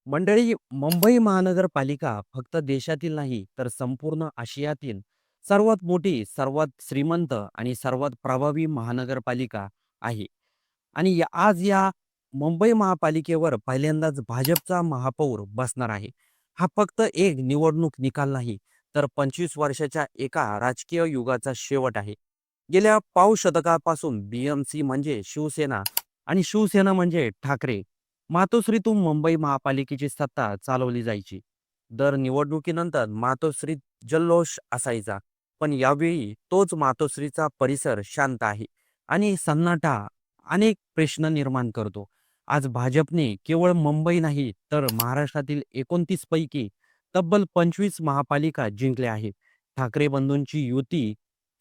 मंडळी, मुंबई महानगरपालिका फक्त देशातील नाही तर संपूर्ण आशियातील सर्वात मोठी, सर्वात श्रीमंत आणि सर्वात प्रभावी महानगरपालिका आहे. आणि आज या मुंबई महापालिकेवर पहिल्यांदाच भाजपचा महापौर बसणार आहे. हा फक्त एक निवडणूक निकाल नाही, तर 25 वर्षाच्या एका राजकीय युगाचा शेवट आहे. गेल्या पाव शतकापासून बीएमसी म्हणजे शिवसेना आणि शिवसेना म्हणजे ठाकरे मातोश्रीतून मुंबई महापालिकेची सत्ता चालवली जायची. दर निवडणुकीनंतर मातोश्रीत जल्लोष असायचा. पण यावेळी तोच मातोश्रीचा परिसर शांत आहे आणि सन्नाटा अनेक प्रश्न निर्माण करतो. आज भाजपने केवळ मुंबई नाही तर महाराष्ट्रातील 29 पैकी तब्बल 25 महापालिका जिंकल्या आहेत. ठाकरे बंधूंची युती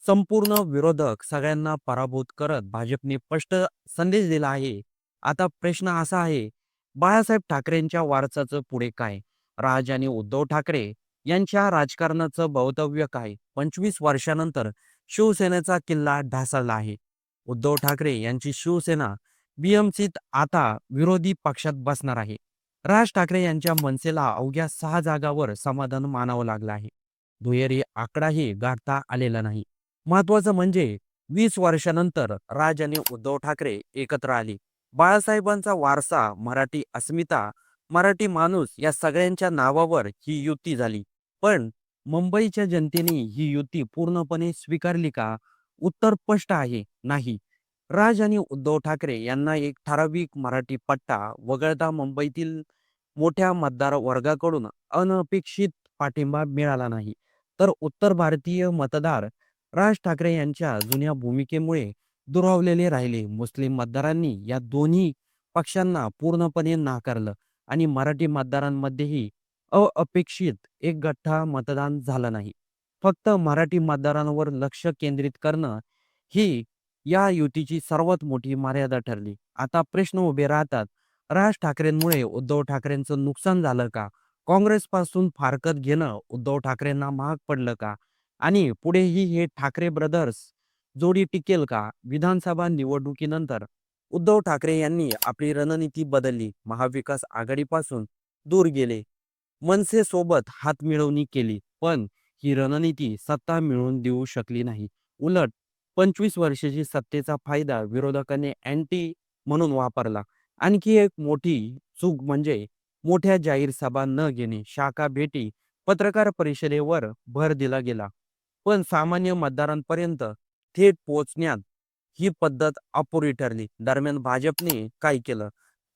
संपूर्ण विरोधक सगळ्यांना पराभूत करत भाजपने स्पष्ट संदेश दिला आहे. आता प्रश्न असा आहे, बाळासाहेब ठाकरेंच्या वारसाचं पुढे काय? राज आणि उद्धव ठाकरे यांच्या राजकारणाचं भवितव्य काय? 25 वर्षानंतर शिवसेनेचा किल्ला ढासळला आहे. उद्धव ठाकरे यांची शिवसेना बीएमसीत आता विरोधी पक्षात बसणार आहे. राज ठाकरे यांच्या मनसेला अवघ्या 6 जागावर समाधान मानावं लागलं आहे. दुहेरी आकडाही गाठता आलेला नाही. महत्वाचं म्हणजे 20 वर्षानंतर राज आणि उद्धव ठाकरे एकत्र आले. बाळासाहेबांचा वारसा, मराठी अस्मिता, मराठी माणूस या सगळ्यांच्या नावावर ही युती झाली. पण मुंबईच्या जनतेने ही युती पूर्णपणे स्वीकारली का? उत्तर स्पष्ट आहे, नाही. राज आणि उद्धव ठाकरे यांना एक ठराविक मराठी पट्टा वगळता मुंबईतील मोठ्या मतदार वर्गाकडून अनपेक्षित पाठिंबा मिळाला नाही. तर उत्तर भारतीय मतदार राज ठाकरे यांच्या जुन्या भूमिकेमुळे दुरावलेले राहिले. मुस्लिम मतदारांनी या दोन्ही पक्षांना पूर्णपणे नाकारलं आणि मराठी मतदारांमध्येही अपेक्षित एक गठ्ठा मतदान झालं नाही. फक्त मराठी मतदारांवर लक्ष केंद्रित करणं ही या युतीची सर्वात मोठी मर्यादा ठरली. आता प्रश्न उभे राहतात, राज ठाकरेंमुळे उद्धव ठाकरेंचं नुकसान झालं का? काँग्रेसपासून फारकत घेणं उद्धव ठाकरेंना महाग पडलं का? आणि पुढेही हे ठाकरे ब्रदर्स जोडी टिकेल का? विधानसभा निवडणुकीनंतर उद्धव ठाकरे यांनी आपली रणनीती बदलली. महाविकास आघाडीपासून दूर गेले. मनसेसोबत हातमिळवणी केली. पण ही रणनीती सत्ता मिळवून देऊ शकली नाही. उलट 25 वर्षाची सत्तेचा फायदा विरोधकांनी अँटी म्हणून वापरला. आणखी एक मोठी चूक म्हणजे मोठ्या जाहीर सभा न घेणे, शाखा भेटी, पत्रकार परिषदेवर भर दिला गेला. पण सामान्य मतदारांपर्यंत थेट पोहोचण्यात ही पद्धत अपुरी ठरली. दरम्यान भाजपने काय केलं?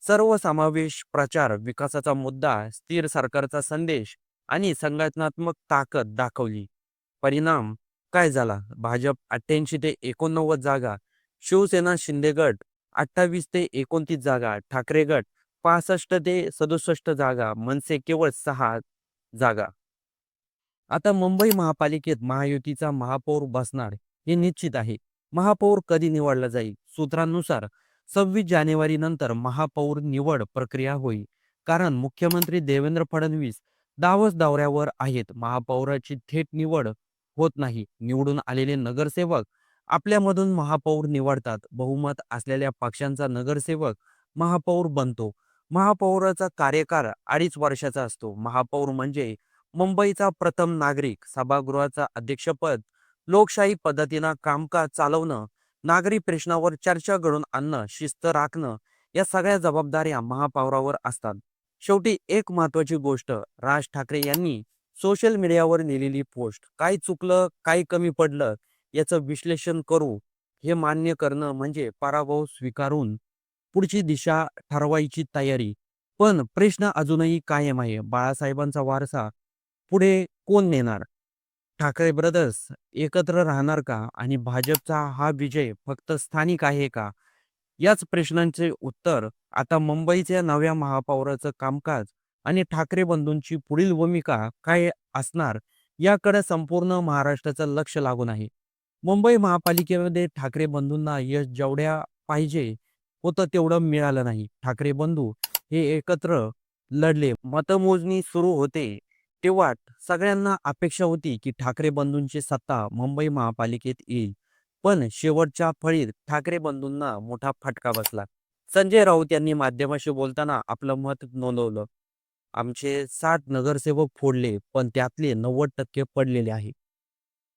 सर्वसमावेश प्रचार, विकासाचा मुद्दा, स्थिर सरकारचा संदेश आणि संघटनात्मक ताकद दाखवली. परिणाम काय झाला? भाजप 88 ते 89 जागा, शिवसेना शिंदे गट 28 ते 29 जागा, ठाकरे गट 65 ते 67 जागा, मनसे केवळ 6 जागा. आता मुंबई महापालिकेत महायुतीचा महापौर बसणार हे निश्चित आहे. महापौर कधी निवडला जाईल? सूत्रांनुसार 26 जानेवारी नंतर महापौर निवड प्रक्रिया होईल. कारण मुख्यमंत्री देवेंद्र फडणवीस दावोस दौऱ्यावर आहेत. महापौराची थेट निवड होत नाही. निवडून आलेले नगरसेवक आपल्यामधून महापौर निवडतात. बहुमत असलेल्या पक्षांचा नगरसेवक महापौर बनतो. महापौराचा कार्यकाळ 2.5 वर्षाचा असतो. महापौर म्हणजे मुंबईचा प्रथम नागरिक. सभागृहाचा अध्यक्षपद, लोकशाही पद्धतीनं कामकाज चालवणं, नागरी प्रश्नावर चर्चा घडवून आणणं, शिस्त राखणं या सगळ्या जबाबदाऱ्या महापौरावर असतात. शेवटी एक महत्वाची गोष्ट, राज ठाकरे यांनी सोशल मीडियावर लिहिलेली पोस्ट, काय चुकलं, काय कमी पडलं याचं विश्लेषण करू हे मान्य करणं म्हणजे पराभव स्वीकारून पुढची दिशा ठरवायची तयारी. पण प्रश्न अजूनही कायम आहे. बाळासाहेबांचा वारसा पुढे कोण नेणार? ठाकरे ब्रदर्स एकत्र राहणार का? आणि भाजपचा हा विजय फक्त स्थानिक आहे का? याच प्रश्नांचे उत्तर आता मुंबईच्या नव्या महापौराचं कामकाज आणि ठाकरे बंधूंची पुढील भूमिका काय असणार याकडे संपूर्ण महाराष्ट्राचं लक्ष लागून आहे. मुंबई महापालिकेमध्ये ठाकरे बंधूंना यश जेवढ्या पाहिजे होतं तेवढं मिळालं नाही. ठाकरे बंधू हे एकत्र लढले. मतमोजणी सुरू होते तेव्हा सगळ्यांना अपेक्षा होती की ठाकरे बंधूंची सत्ता मुंबई महापालिकेत येईल. पण शेवटच्या फळीत ठाकरे बंधूंना मोठा फटका बसला. संजय राऊत यांनी माध्यमाशी बोलताना आपलं मत नोंदवलं. आमचे 60 नगरसेवक फोडले, पण त्यातले 90% पडलेले आहे.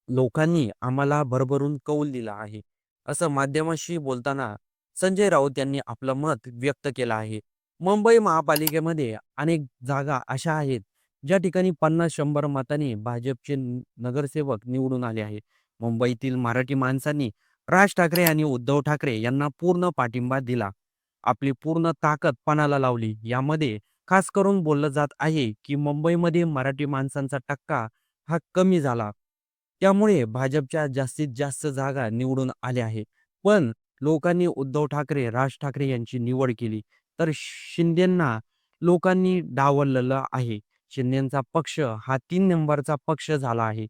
लोकांनी आम्हाला भरभरून कौल दिला आहे. असं माध्यमांशी बोलताना संजय राऊत यांनी आपलं मत व्यक्त केलं आहे. मुंबई महापालिकेमध्ये अनेक जागा अशा आहेत, ज्या ठिकाणी 50-100 मतांनी भाजपचे नगरसेवक निवडून आले आहेत. मुंबईतील मराठी माणसांनी राज ठाकरे आणि उद्धव ठाकरे यांना पूर्ण पाठिंबा दिला. आपली पूर्ण ताकद पणाला लावली. यामध्ये खास करून बोललं जात आहे, की मुंबईमध्ये मराठी माणसांचा टक्का हा कमी झाला. त्यामुळे भाजपच्या जास्तीत जास्त जागा निवडून आल्या आहेत. पण लोकांनी उद्धव ठाकरे, राज ठाकरे यांची निवड केली. तर शिंदेंना लोकांनी डावललेलं आहे. शिंदेचा पक्ष हा 3 नंबरचा पक्ष झाला आहे.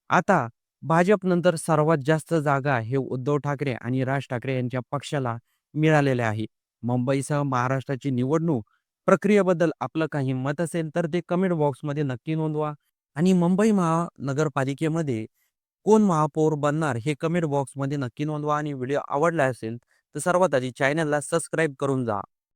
आता भाजपनंतर सर्वात जास्त जागा हे उद्धव ठाकरे आणि राज ठाकरे यांच्या पक्षाला मिळालेल्या आहे. मुंबईसह महाराष्ट्राची निवडणूक प्रक्रियेबद्दल आपलं काही मत असेल तर ते कमेंट बॉक्समध्ये नक्की नोंदवा. आणि मुंबई महानगरपालिकेमध्ये कोण महापौर बनणार हे कमेंट बॉक्समध्ये नक्की नोंदवा आणि व्हिडिओ आवडला असेल तर सर्वात आधी चॅनलला सबस्क्राईब करून जा.